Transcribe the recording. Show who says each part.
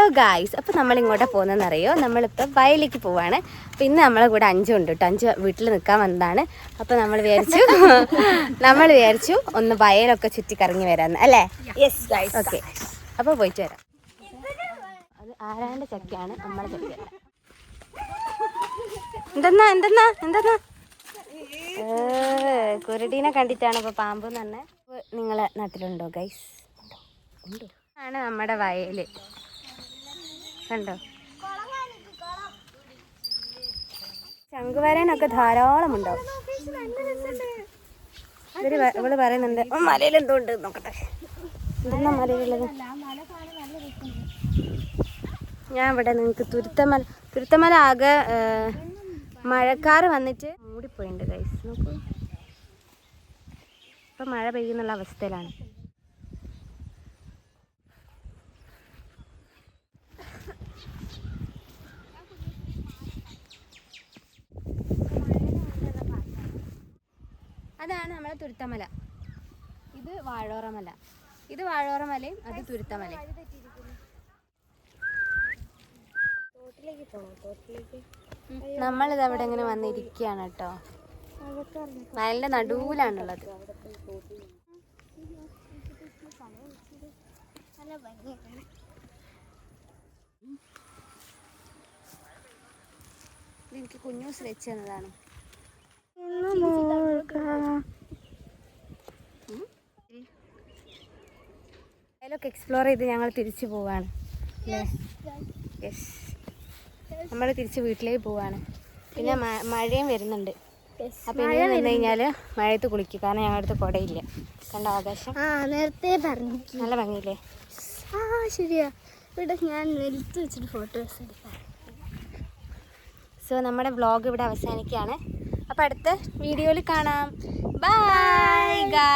Speaker 1: Hello guys, അപ്പോൾ നമ്മളിങ്ങോട്ട് പോകുന്നതെന്നറിയോ? നമ്മളിപ്പോൾ വയലിലേക്ക് പോവാണ്. അപ്പോൾ ഇന്ന് നമ്മളെ കൂടെ അഞ്ചുണ്ട് കേട്ടോ. അഞ്ച് വീട്ടിൽ നിൽക്കാൻ വന്നതാണ്. അപ്പോൾ നമ്മൾ വിചാരിച്ചു ഒന്ന് വയലൊക്കെ ചുറ്റിക്കറങ്ങി വരാമെന്ന് അല്ലേ?
Speaker 2: Yes guys.
Speaker 1: ഓക്കെ, അപ്പോൾ പോയിട്ട് വരാം. അത് ആരാൻ്റെ ചക്കയാണ്, നമ്മളെ ചക്കയല്ല. എന്തെന്നാ കുരുടീനെ കണ്ടിട്ടാണ് ഇപ്പോൾ പാമ്പ് തന്നെ. നിങ്ങളെ നാട്ടിലുണ്ടോ ഗൈസ്? ഉണ്ടോ? ആണ് നമ്മുടെ വയല്, കണ്ടോ? ശംഖുവരനൊക്കെ ധാരാളം ഉണ്ടാവും. ഇവള് പറയുന്നുണ്ട് മലയിൽ എന്തോ ഉണ്ട് നോക്കട്ടെ. എന്തെന്നാ മലയിലുള്ളത്? ഞാൻ ഇവിടെ നിങ്ങൾക്ക് തുരുത്തമല ആകെ മഴക്കാറ് വന്നിട്ട് മൂടിപ്പോയിട്ടുണ്ട് ഗൈസ്. നോക്കൂ, ഇപ്പം മഴ പെയ്യുന്നുള്ള അവസ്ഥയിലാണ്. അതാണ് നമ്മളെ തുരുത്തമല. ഇത് വാഴോറമല. ഇത് വാഴോറമലയും അത് തുരുത്തമലയും. നമ്മളിത് അവിടെ ഇങ്ങനെ വന്നിരിക്കുകയാണ് കേട്ടോ. വയലിന്റെ നടുവിലാണുള്ളത്. എനിക്ക് കുഞ്ഞൂസ് വെച്ച് തന്നതാണ്. വയലൊക്കെ എക്സ്പ്ലോർ ചെയ്ത് ഞങ്ങൾ തിരിച്ചു പോവാണ്. യെസ്, നമ്മൾ തിരിച്ച് വീട്ടിലേക്ക് പോവാണ്. പിന്നെ മഴയും വരുന്നുണ്ട്. അപ്പം ഇനി വന്നു കഴിഞ്ഞാൽ മഴയത്ത് കുളിക്കും, കാരണം ഞങ്ങളുടെ അടുത്ത് കുടയില്ല. കണ്ട ആകാശം
Speaker 2: നേരത്തെ പറഞ്ഞു,
Speaker 1: നല്ല ഭംഗിയില്ലേ?
Speaker 2: ശരിയാ. ഇവിടെ ഞാൻ നിലത്ത് വെച്ചിട്ട് ഫോട്ടോസ് എടുക്കാം.
Speaker 1: സോ നമ്മുടെ വ്ളോഗ് ഇവിടെ അവസാനിക്കുകയാണ്. അപ്പോൾ അടുത്ത വീഡിയോയിൽ കാണാം. Bye guys.